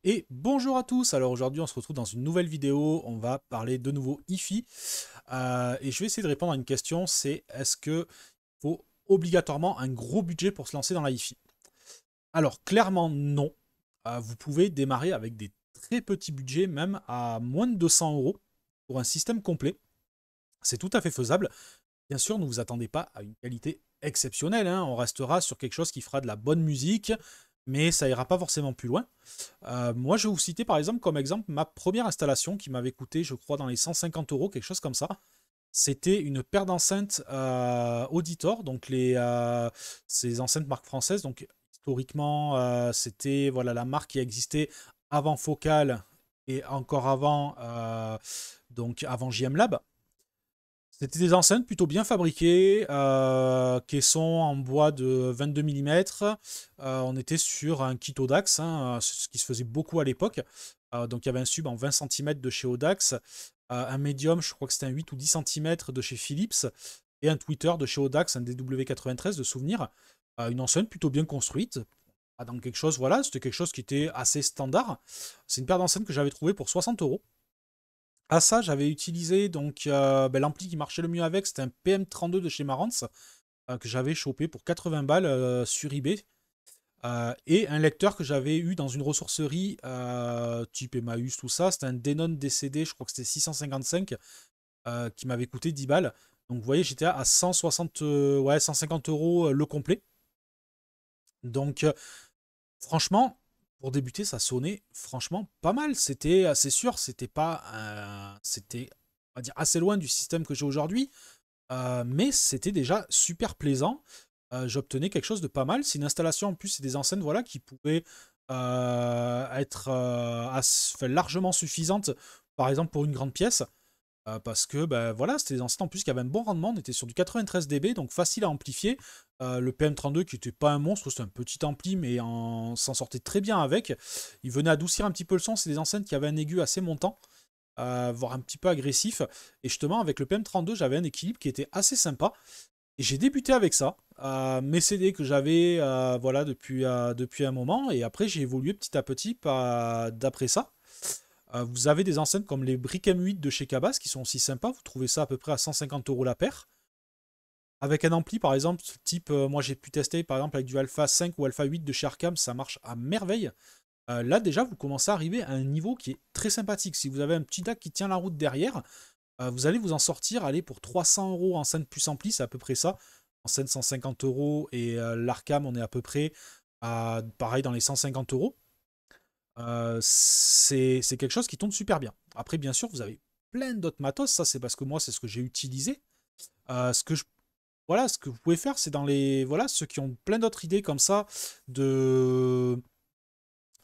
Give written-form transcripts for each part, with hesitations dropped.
Et bonjour à tous, alors aujourd'hui on se retrouve dans une nouvelle vidéo, on va parler de nouveau hi-fi et je vais essayer de répondre à une question, c'est est-ce que faut obligatoirement un gros budget pour se lancer dans la hi-fi? Alors clairement non. Vous pouvez démarrer avec des très petits budgets, même à moins de 200 euros pour un système complet, c'est tout à fait faisable. Bien sûr, ne vous attendez pas à une qualité exceptionnelle, hein. On restera sur quelque chose qui fera de la bonne musique, mais ça ira pas forcément plus loin. Moi, je vais vous citer par exemple comme exemple ma première installation qui m'avait coûté, je crois, dans les 150 euros, quelque chose comme ça. C'était une paire d'enceintes Auditor, donc ces enceintes marque française. Donc historiquement, c'était voilà la marque qui existait avant Focal et encore avant, donc avant JM Lab. C'était des enceintes plutôt bien fabriquées, caisson en bois de 22 mm. On était sur un kit Audax, hein, ce qui se faisait beaucoup à l'époque. Donc il y avait un sub en 20 cm de chez Audax, un médium, je crois que c'était un 8 ou 10 cm de chez Philips, et un tweeter de chez Audax, un DW93 de souvenir. Une enceinte plutôt bien construite. Dans quelque chose, voilà, c'était quelque chose qui était assez standard. C'est une paire d'enceintes que j'avais trouvée pour 60 euros. À ça, j'avais utilisé donc l'ampli qui marchait le mieux avec, c'était un PM32 de chez Marantz, que j'avais chopé pour 80 balles sur eBay. Et un lecteur que j'avais eu dans une ressourcerie type Emmaüs, tout ça, c'était un Denon DCD, je crois que c'était 655, qui m'avait coûté 10 balles. Donc vous voyez, j'étais à 160, ouais, 150 euros le complet. Donc franchement, pour débuter, ça sonnait franchement pas mal. C'était assez sûr, c'était pas, c'était, on va dire, assez loin du système que j'ai aujourd'hui, mais c'était déjà super plaisant. J'obtenais quelque chose de pas mal. C'est une installation en plus, c'est des enceintes voilà qui pouvaient être enfin, largement suffisantes, par exemple pour une grande pièce. Parce que ben, voilà, c'était des enceintes en plus qui avaient un bon rendement. On était sur du 93 dB, donc facile à amplifier. Le PM32 qui n'était pas un monstre, c'était un petit ampli, mais s'en sortait très bien avec. Il venait adoucir un petit peu le son. C'est des enceintes qui avaient un aigu assez montant, voire un petit peu agressif. Et justement, avec le PM32, j'avais un équilibre qui était assez sympa. Et j'ai débuté avec ça. Mes CD que j'avais voilà, depuis un moment. Et après, j'ai évolué petit à petit d'après ça. Vous avez des enceintes comme les Brick M8 de chez Cabas qui sont aussi sympas. Vous trouvez ça à peu près à 150 euros la paire. Avec un ampli, par exemple, type, moi j'ai pu tester par exemple avec du Alpha 5 ou Alpha 8 de chez Arcam, ça marche à merveille. Là déjà, vous commencez à arriver à un niveau qui est très sympathique. Si vous avez un petit DAC qui tient la route derrière, vous allez vous en sortir, allez, pour 300 euros en scène plus ampli, c'est à peu près ça. En scène 150 euros et l'Arcam, on est à peu près pareil dans les 150 euros. C'est quelque chose qui tourne super bien. Après, bien sûr, vous avez plein d'autres matos. Ça, c'est parce que moi, c'est ce que j'ai utilisé. Ce que je Voilà, ce que vous pouvez faire, c'est dans les voilà ceux qui ont plein d'autres idées comme ça de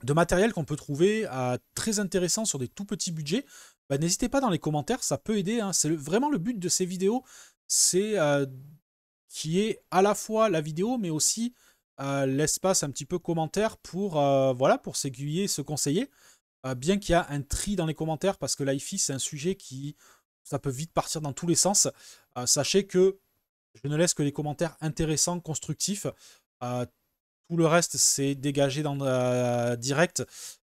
de matériel qu'on peut trouver très intéressant sur des tout petits budgets. Bah, n'hésitez pas dans les commentaires, ça peut aider, hein. C'est vraiment le but de ces vidéos, c'est qui est à la fois la vidéo, mais aussi l'espace un petit peu commentaire pour voilà pour s'aiguiller, se conseiller. Bien qu'il y a un tri dans les commentaires, parce que l'IFI, c'est un sujet qui ça peut vite partir dans tous les sens. Sachez que je ne laisse que les commentaires intéressants, constructifs. Euh, Tout le reste, c'est dégagé dans direct.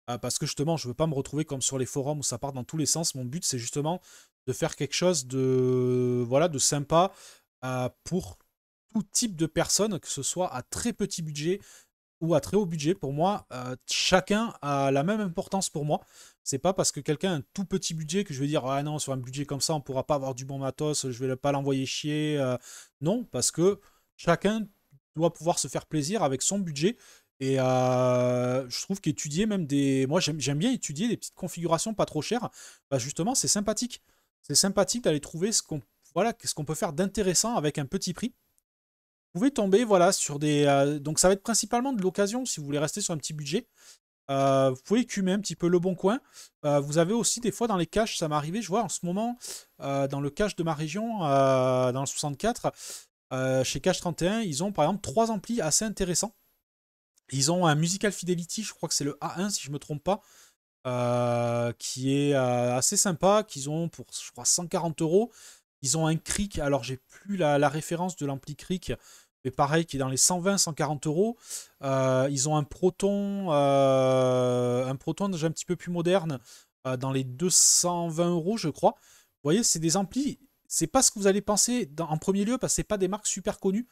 Parce que justement, je ne veux pas me retrouver comme sur les forums où ça part dans tous les sens. Mon but, c'est justement de faire quelque chose de, voilà, de sympa pour tout type de personnes, que ce soit à très petit budget ou à très haut budget. Pour moi, chacun a la même importance pour moi. C'est pas parce que quelqu'un a un tout petit budget que je vais dire ah non, sur un budget comme ça on pourra pas avoir du bon matos, je vais pas l'envoyer chier. Non, parce que chacun doit pouvoir se faire plaisir avec son budget. Et je trouve qu'étudier même des. Moi j'aime bien étudier des petites configurations pas trop chères. Bah, justement, c'est sympathique. C'est sympathique d'aller trouver ce qu'on peut faire d'intéressant avec un petit prix. Vous pouvez tomber voilà, sur des. Donc ça va être principalement de l'occasion si vous voulez rester sur un petit budget. Vous pouvez écumer un petit peu le bon coin. Vous avez aussi des fois dans les caches, ça m'est arrivé, je vois en ce moment, dans le cache de ma région, dans le 64, chez Cache 31, ils ont par exemple trois amplis assez intéressants. Ils ont un Musical Fidelity, je crois que c'est le A1 si je ne me trompe pas, qui est assez sympa, qu'ils ont pour je crois 140 euros. Ils ont un Cric, alors j'ai plus la référence de l'ampli Cric, mais pareil, qui est dans les 120-140 euros. Ils ont un Proton déjà un petit peu plus moderne, dans les 220 € je crois. Vous voyez, c'est des amplis, c'est pas ce que vous allez penser en premier lieu, parce que c'est pas des marques super connues.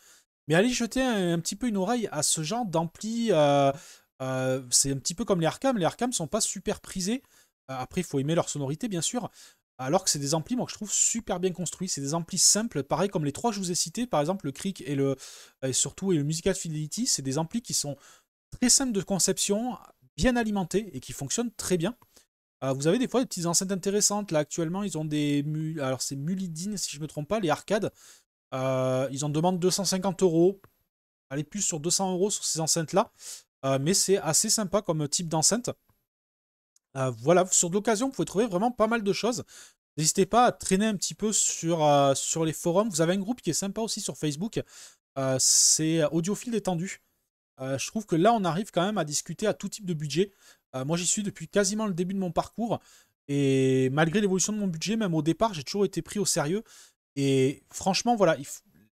Mais allez jeter un petit peu une oreille à ce genre d'ampli. C'est un petit peu comme les Arkham. Les Arkham sont pas super prisés. Après, il faut aimer leur sonorité, bien sûr. Alors que c'est des amplis, moi, que je trouve super bien construits. C'est des amplis simples, pareil comme les trois que je vous ai cités, par exemple le Crick et surtout le Musical Fidelity. C'est des amplis qui sont très simples de conception, bien alimentés et qui fonctionnent très bien. Vous avez des fois des petites enceintes intéressantes. Là, actuellement, ils ont des... Alors, c'est Mulidine, si je ne me trompe pas, les arcades. Ils en demandent 250 €. Allez, plus sur 200 € sur ces enceintes-là. Mais c'est assez sympa comme type d'enceinte. Voilà, sur de l'occasion, vous pouvez trouver vraiment pas mal de choses. N'hésitez pas à traîner un petit peu sur les forums. Vous avez un groupe qui est sympa aussi sur Facebook. C'est Audiophile Détendu. Je trouve que là, on arrive quand même à discuter à tout type de budget. Moi, j'y suis depuis quasiment le début de mon parcours. Et malgré l'évolution de mon budget, même au départ, j'ai toujours été pris au sérieux. Et franchement, voilà,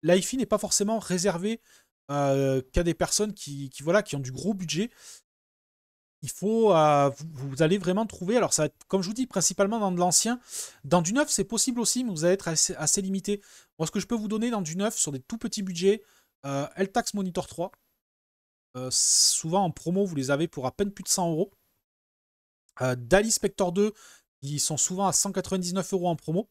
l'hi-fi n'est pas forcément réservé qu'à des personnes voilà, qui ont du gros budget. Il faut, vous allez vraiment trouver, alors ça va être, comme je vous dis, principalement dans de l'ancien. Dans du neuf, c'est possible aussi, mais vous allez être assez limité. Moi, ce que je peux vous donner dans du neuf, sur des tout petits budgets, L-Tax Monitor 3. Souvent en promo, vous les avez pour à peine plus de 100 €. Dali Spector 2, ils sont souvent à 199 € en promo.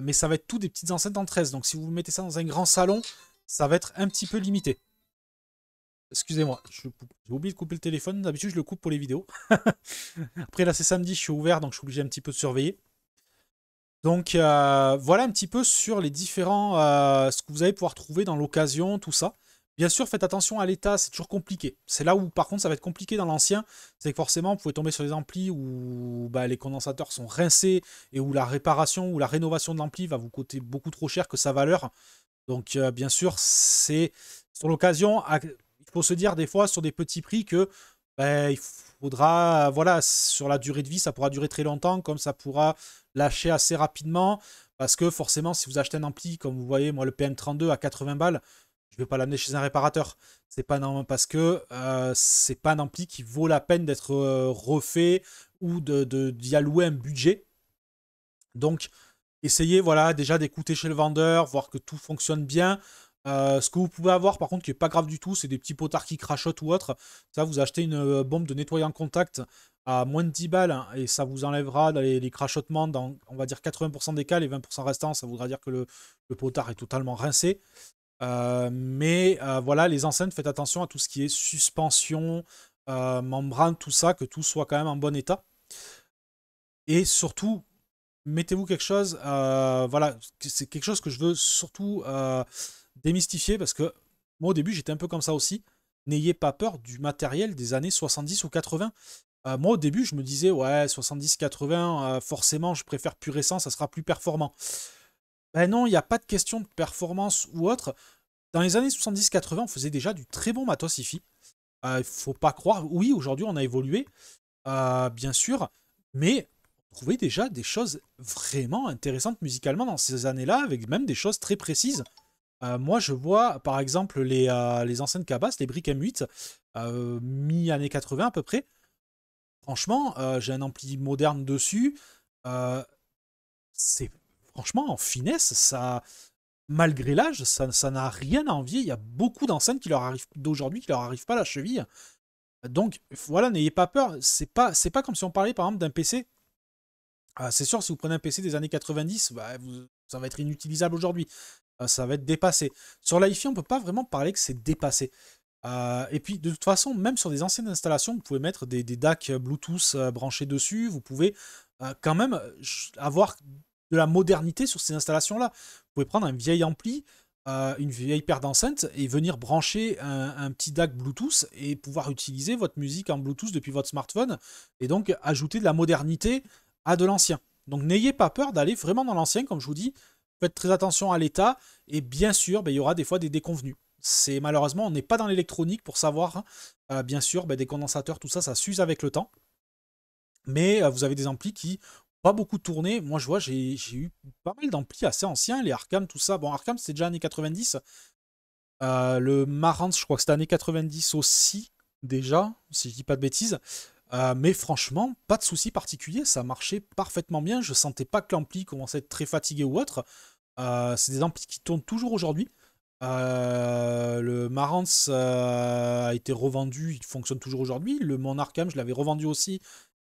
Mais ça va être tout des petites enceintes en 13. Donc si vous mettez ça dans un grand salon, ça va être un petit peu limité. Excusez-moi, j'ai oublié de couper le téléphone. D'habitude, je le coupe pour les vidéos. Après, là, c'est samedi, je suis ouvert, donc je suis obligé un petit peu de surveiller. Donc, voilà un petit peu sur les différents... ce que vous allez pouvoir trouver dans l'occasion, tout ça. Bien sûr, faites attention à l'état, c'est toujours compliqué. C'est là où, par contre, ça va être compliqué dans l'ancien. C'est que forcément, vous pouvez tomber sur des amplis où les condensateurs sont rincés et où la réparation ou la rénovation de l'ampli va vous coûter beaucoup trop cher que sa valeur. Donc, bien sûr, c'est sur l'occasion... Il faut se dire des fois sur des petits prix que il faudra, voilà, sur la durée de vie, ça pourra durer très longtemps, comme ça pourra lâcher assez rapidement, parce que forcément, si vous achetez un ampli, comme vous voyez, moi, le PM32 à 80 balles, je ne vais pas l'amener chez un réparateur. C'est pas normal parce que c'est pas un ampli qui vaut la peine d'être refait ou d'y allouer un budget. Donc, essayez, voilà, déjà d'écouter chez le vendeur, voir que tout fonctionne bien. Ce que vous pouvez avoir, par contre, qui n'est pas grave du tout, c'est des petits potards qui crachotent ou autre. Ça, vous achetez une bombe de nettoyant contact à moins de 10 balles hein, et ça vous enlèvera les crachotements dans, on va dire, 80% des cas. Les 20% restants, ça voudra dire que le potard est totalement rincé. Mais voilà, les enceintes, faites attention à tout ce qui est suspension, membrane, tout ça, que tout soit quand même en bon état. Et surtout, mettez-vous quelque chose, voilà, c'est quelque chose que je veux surtout démystifier parce que moi au début j'étais un peu comme ça aussi. N'ayez pas peur du matériel des années 70 ou 80. Moi au début je me disais ouais 70-80 forcément je préfère plus récent, ça sera plus performant. Ben non, il n'y a pas de question de performance ou autre. Dans les années 70-80 on faisait déjà du très bon matos hi-fi. Il faut pas croire, oui aujourd'hui on a évolué, bien sûr, mais on trouvait déjà des choses vraiment intéressantes musicalement dans ces années-là, avec même des choses très précises. Moi, je vois, par exemple, les anciennes cabasses, les Brick M8, mi-années 80 à peu près. Franchement, j'ai un ampli moderne dessus. Euh, c'est franchement en finesse, ça, malgré l'âge, ça n'a rien à envier. Il y a beaucoup d'enceintes qui leur arrivent d'aujourd'hui qui leur arrivent pas à la cheville. Donc voilà, n'ayez pas peur. C'est pas comme si on parlait par exemple d'un PC. C'est sûr, si vous prenez un PC des années 90, ça va être inutilisable aujourd'hui. Ça va être dépassé. Sur l'hi-fi, on ne peut pas vraiment parler que c'est dépassé. Et puis, de toute façon, même sur des anciennes installations, vous pouvez mettre des DAC Bluetooth branchés dessus. Vous pouvez quand même avoir de la modernité sur ces installations-là. Vous pouvez prendre un vieil ampli, une vieille paire d'enceintes et venir brancher un petit DAC Bluetooth et pouvoir utiliser votre musique en Bluetooth depuis votre smartphone et donc ajouter de la modernité à de l'ancien. Donc n'ayez pas peur d'aller vraiment dans l'ancien, comme je vous dis. Faites très attention à l'état et bien sûr, il y aura des fois des déconvenus. C'est malheureusement, on n'est pas dans l'électronique pour savoir. Hein. Bien sûr, des condensateurs, tout ça, ça s'use avec le temps. Mais vous avez des amplis qui pas beaucoup tourné. Moi, je vois, j'ai eu pas mal d'amplis assez anciens, les Arkham, tout ça. Bon, Arkham, c'était déjà années 90. Le Marantz, je crois que c'était années 90 aussi, déjà, si je dis pas de bêtises. Mais franchement, pas de souci particulier, ça marchait parfaitement bien. Je sentais pas que l'ampli commençait à être très fatigué ou autre. C'est des amplis qui tournent toujours aujourd'hui. Le Marantz a été revendu, il fonctionne toujours aujourd'hui. Le Mon Arkham, je l'avais revendu aussi.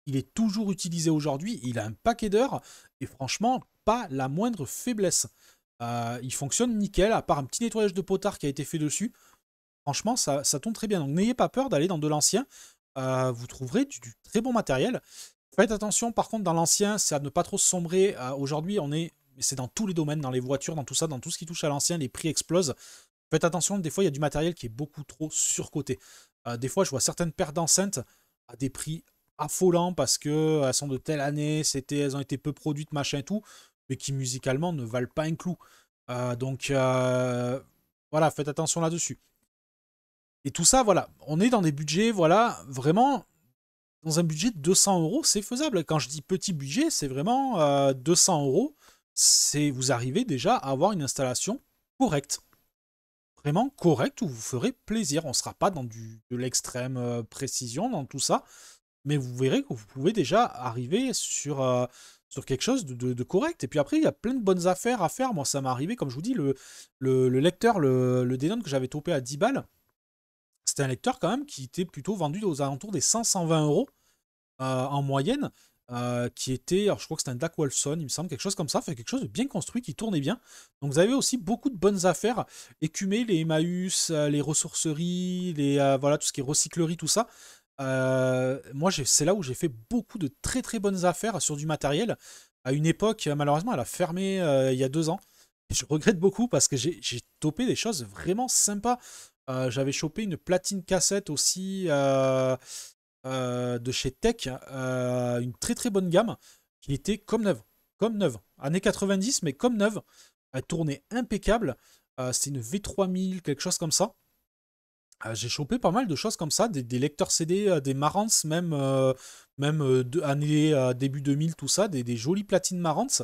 Il est toujours utilisé aujourd'hui. Il a un paquet d'heures et franchement, pas la moindre faiblesse. Il fonctionne nickel, à part un petit nettoyage de potard qui a été fait dessus. Franchement, ça tourne très bien. Donc n'ayez pas peur d'aller dans de l'ancien. Vous trouverez du très bon matériel. Faites attention, par contre, dans l'ancien, c'est à ne pas trop sombrer. Aujourd'hui, c'est dans tous les domaines, dans les voitures, dans tout ça, dans tout ce qui touche à l'ancien, les prix explosent. Faites attention, des fois, il y a du matériel qui est beaucoup trop surcoté. Des fois, je vois certaines paires d'enceintes à des prix affolants parce qu'elles sont de telle année, elles ont été peu produites, machin et tout, mais qui musicalement ne valent pas un clou. Voilà, faites attention là-dessus. Et tout ça, voilà, on est dans des budgets, voilà, vraiment, dans un budget de 200 euros, c'est faisable. Quand je dis petit budget, c'est vraiment 200 euros. Vous arrivez déjà à avoir une installation correcte. Vraiment correcte où vous ferez plaisir. On ne sera pas dans de l'extrême précision dans tout ça, mais vous verrez que vous pouvez déjà arriver sur quelque chose de correct. Et puis après, il y a plein de bonnes affaires à faire. Moi, ça m'est arrivé, comme je vous dis, le lecteur, le Denon que j'avais topé à 10 balles, c'était un lecteur quand même qui était plutôt vendu aux alentours des 100-120 euros en moyenne, qui était, alors je crois que c'était un DAC Wolfson, il me semble, quelque chose comme ça, fait quelque chose de bien construit, qui tournait bien. Donc vous avez aussi beaucoup de bonnes affaires, écumer les Emmaüs, les ressourceries, voilà, tout ce qui est recyclerie, tout ça. Moi, c'est là où j'ai fait beaucoup de très très bonnes affaires sur du matériel. À une époque, malheureusement, elle a fermé il y a 2 ans. Et je regrette beaucoup parce que j'ai topé des choses vraiment sympas. J'avais chopé une platine cassette aussi de chez Tech, une très très bonne gamme, qui était comme neuve. Comme neuve. Années 90, mais comme neuve. Elle tournait impeccable. C'était une V3000, quelque chose comme ça. J'ai chopé pas mal de choses comme ça, des lecteurs CD, des Marantz, début 2000, tout ça, des jolies platines Marantz.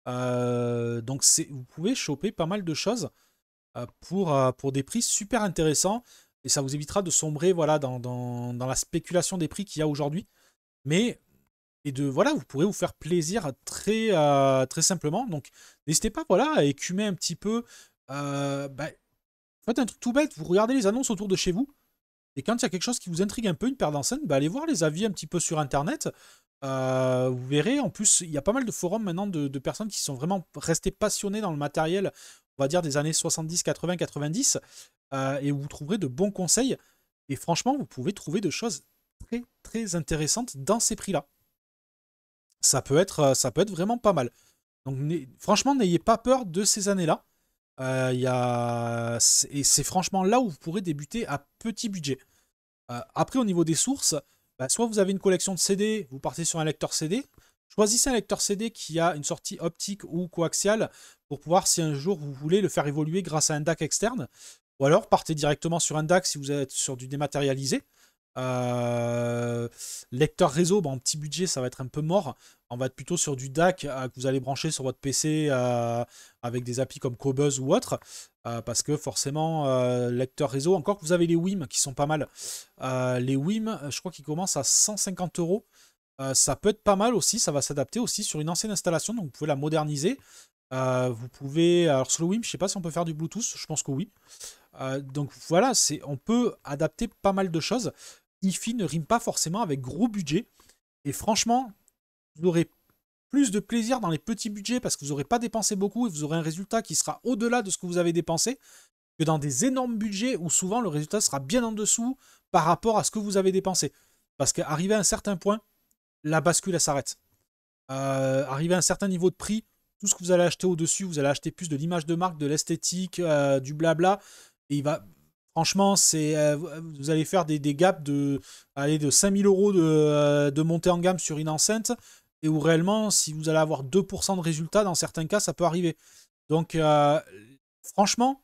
Donc vous pouvez choper pas mal de choses pour des prix super intéressants et ça vous évitera de sombrer voilà, dans la spéculation des prix qu'il y a aujourd'hui. Mais voilà, vous pourrez vous faire plaisir très simplement. Donc n'hésitez pas voilà, à écumer un petit peu. Faites un truc tout bête, vous regardez les annonces autour de chez vous. Et quand il y a quelque chose qui vous intrigue un peu, une paire d'enceintes, allez voir les avis un petit peu sur Internet. Vous verrez, en plus, il y a pas mal de forums maintenant de personnes qui sont vraiment restées passionnées dans le matériel, on va dire des années 70, 80, 90, et où vous trouverez de bons conseils. Et franchement, vous pouvez trouver de choses très, très intéressantes dans ces prix-là. Ça peut être vraiment pas mal. Donc, franchement, n'ayez pas peur de ces années-là. Et c'est franchement là où vous pourrez débuter à petit budget. Après, au niveau des sources, soit vous avez une collection de CD, vous partez sur un lecteur CD. Choisissez un lecteur CD qui a une sortie optique ou coaxiale pour pouvoir, si un jour vous voulez le faire évoluer grâce à un DAC externe. Ou alors, partez directement sur un DAC si vous êtes sur du dématérialisé. Lecteur réseau, en petit budget, ça va être un peu mort. On va être plutôt sur du DAC que vous allez brancher sur votre PC avec des applis comme Cobuzz ou autre. Parce que forcément, lecteur réseau, encore que vous avez les WIM qui sont pas mal. Les WIM, je crois qu'ils commencent à 150 euros. Ça peut être pas mal aussi, ça va s'adapter aussi sur une ancienne installation, donc vous pouvez la moderniser. Vous pouvez, alors sur le WIM, je sais pas si on peut faire du Bluetooth, je pense que oui. Donc voilà, on peut adapter pas mal de choses. IFI ne rime pas forcément avec gros budget. Et franchement, vous aurez plus de plaisir dans les petits budgets parce que vous n'aurez pas dépensé beaucoup et vous aurez un résultat qui sera au-delà de ce que vous avez dépensé que dans des énormes budgets où souvent le résultat sera bien en dessous par rapport à ce que vous avez dépensé. Parce qu'arrivé à un certain point, la bascule, elle s'arrête. Arrivé à un certain niveau de prix, tout ce que vous allez acheter au-dessus, vous allez acheter plus de l'image de marque, de l'esthétique, du blabla. Et franchement, vous allez faire des gaps de 5000 euros de montée en gamme sur une enceinte. Et où réellement, si vous allez avoir 2% de résultats, dans certains cas, ça peut arriver. Donc, franchement,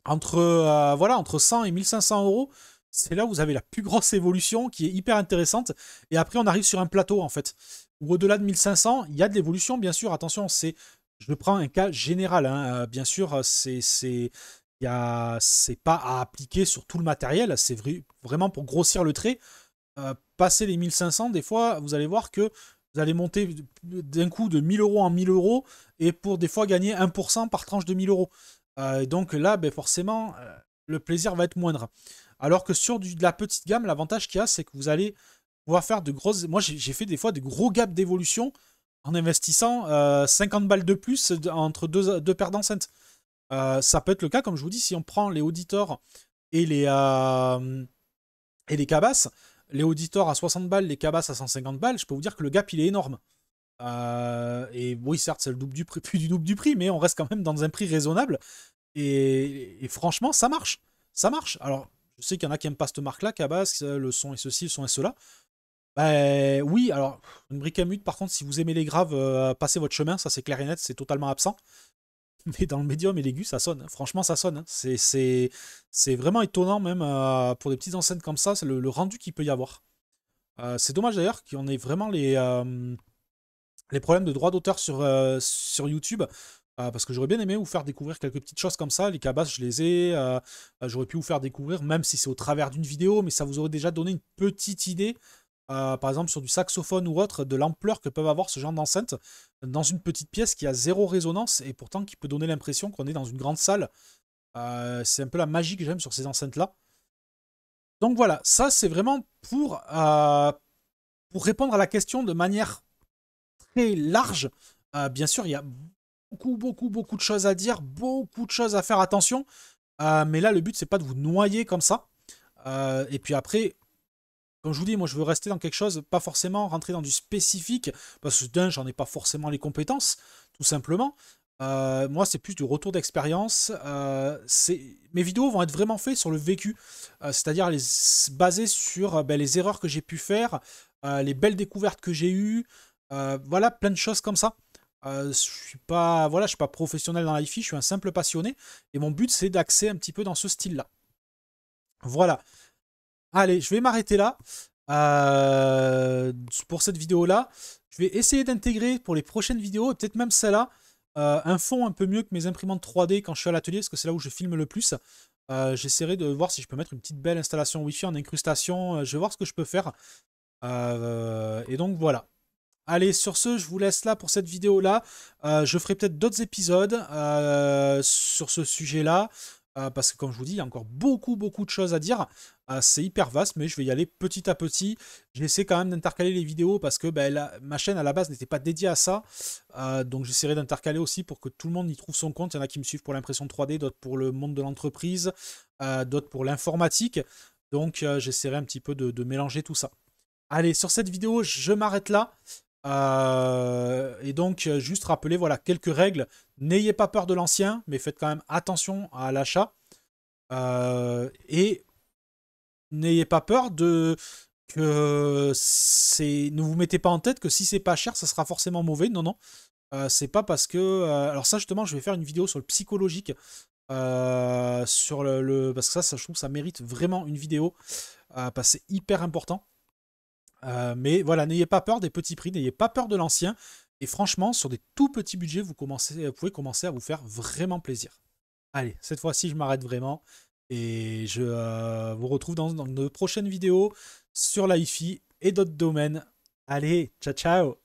entre 100 et 1500 euros, c'est là où vous avez la plus grosse évolution qui est hyper intéressante. Et après, on arrive sur un plateau, en fait. Où au-delà de 1500, il y a de l'évolution, bien sûr. Attention, je prends un cas général. Hein. Bien sûr, c'est pas à appliquer sur tout le matériel. C'est vraiment pour grossir le trait. passer les 1500, des fois, vous allez voir que vous allez monter d'un coup de 1000 euros en 1000 euros et pour des fois gagner 1% par tranche de 1000 euros. Donc là, ben forcément, le plaisir va être moindre. Alors que sur de la petite gamme, l'avantage qu'il y a, c'est que vous allez pouvoir faire de grosses... Moi, j'ai fait des fois des gros gaps d'évolution en investissant 50 balles de plus entre deux paires d'enceintes. Ça peut être le cas, comme je vous dis, si on prend les auditeurs et les cabasses, les auditeurs à 60 balles, les cabasses à 150 balles, je peux vous dire que le gap, il est énorme. Et oui, certes, c'est le double du prix, plus du double du prix, mais on reste quand même dans un prix raisonnable. Et franchement, ça marche. Ça marche. Alors, je sais qu'il y en a qui n'aiment pas cette marque-là, Cabas, le son et ceci, le son et cela. Ben oui, alors, une brique à mute, par contre, si vous aimez les graves, passez votre chemin, ça c'est clair et net, c'est totalement absent. Mais dans le médium et l'aigu, ça sonne. Franchement, ça sonne. C'est vraiment étonnant, même pour des petites enceintes comme ça, c'est le rendu qu'il peut y avoir. C'est dommage d'ailleurs qu'on ait vraiment les problèmes de droit d'auteur sur YouTube. Parce que j'aurais bien aimé vous faire découvrir quelques petites choses comme ça. Les cabasses, je les ai. J'aurais pu vous faire découvrir, même si c'est au travers d'une vidéo, mais ça vous aurait déjà donné une petite idée. Par exemple, sur du saxophone ou autre, de l'ampleur que peuvent avoir ce genre d'enceinte dans une petite pièce qui a zéro résonance et pourtant qui peut donner l'impression qu'on est dans une grande salle. C'est un peu la magie que j'aime sur ces enceintes-là. Donc voilà, ça c'est vraiment pour répondre à la question de manière très large. Bien sûr, il y a beaucoup de choses à dire, beaucoup de choses à faire attention. Mais là, le but, c'est pas de vous noyer comme ça. Et puis après, comme je vous dis, moi, je veux rester dans quelque chose, pas forcément rentrer dans du spécifique, parce que d'un, j'en ai pas forcément les compétences, tout simplement. Moi, c'est plus du retour d'expérience. Mes vidéos vont être vraiment faites sur le vécu, c'est-à-dire basées sur ben, les erreurs que j'ai pu faire, les belles découvertes que j'ai eues, voilà, plein de choses comme ça. Je suis pas, voilà, je suis pas professionnel dans l'hi-fi, je suis un simple passionné, et mon but c'est d'axer un petit peu dans ce style-là. Voilà. Allez, je vais m'arrêter là pour cette vidéo-là. Je vais essayer d'intégrer pour les prochaines vidéos, et peut-être même celle-là, un fond un peu mieux que mes imprimantes 3D quand je suis à l'atelier, parce que c'est là où je filme le plus. J'essaierai de voir si je peux mettre une petite belle installation Wi-Fi en incrustation. Je vais voir ce que je peux faire. Et donc voilà. Allez, sur ce, je vous laisse là pour cette vidéo-là. Je ferai peut-être d'autres épisodes sur ce sujet-là. Parce que comme je vous dis, il y a encore beaucoup de choses à dire. C'est hyper vaste, mais je vais y aller petit à petit. J'essaie quand même d'intercaler les vidéos parce que ben, ma chaîne à la base n'était pas dédiée à ça. Donc j'essaierai d'intercaler aussi pour que tout le monde y trouve son compte. Il y en a qui me suivent pour l'impression 3D, d'autres pour le monde de l'entreprise, d'autres pour l'informatique. Donc j'essaierai un petit peu de mélanger tout ça. Allez, sur cette vidéo, je m'arrête là. Et donc, juste rappeler, voilà, quelques règles. N'ayez pas peur de l'ancien, mais faites quand même attention à l'achat. Et n'ayez pas peur de que c'est. Ne vous mettez pas en tête que si c'est pas cher, ça sera forcément mauvais. Non, non. C'est pas parce que. Alors, ça, justement, je vais faire une vidéo sur le psychologique. Sur parce que ça, je trouve que ça mérite vraiment une vidéo. Parce que c'est hyper important. Mais voilà, n'ayez pas peur des petits prix, n'ayez pas peur de l'ancien. Et franchement, sur des tout petits budgets, vous pouvez commencer à vous faire vraiment plaisir. Allez, cette fois-ci, je m'arrête vraiment. Et je vous retrouve dans de prochaines vidéos sur l'hi-fi et d'autres domaines. Allez, ciao ciao!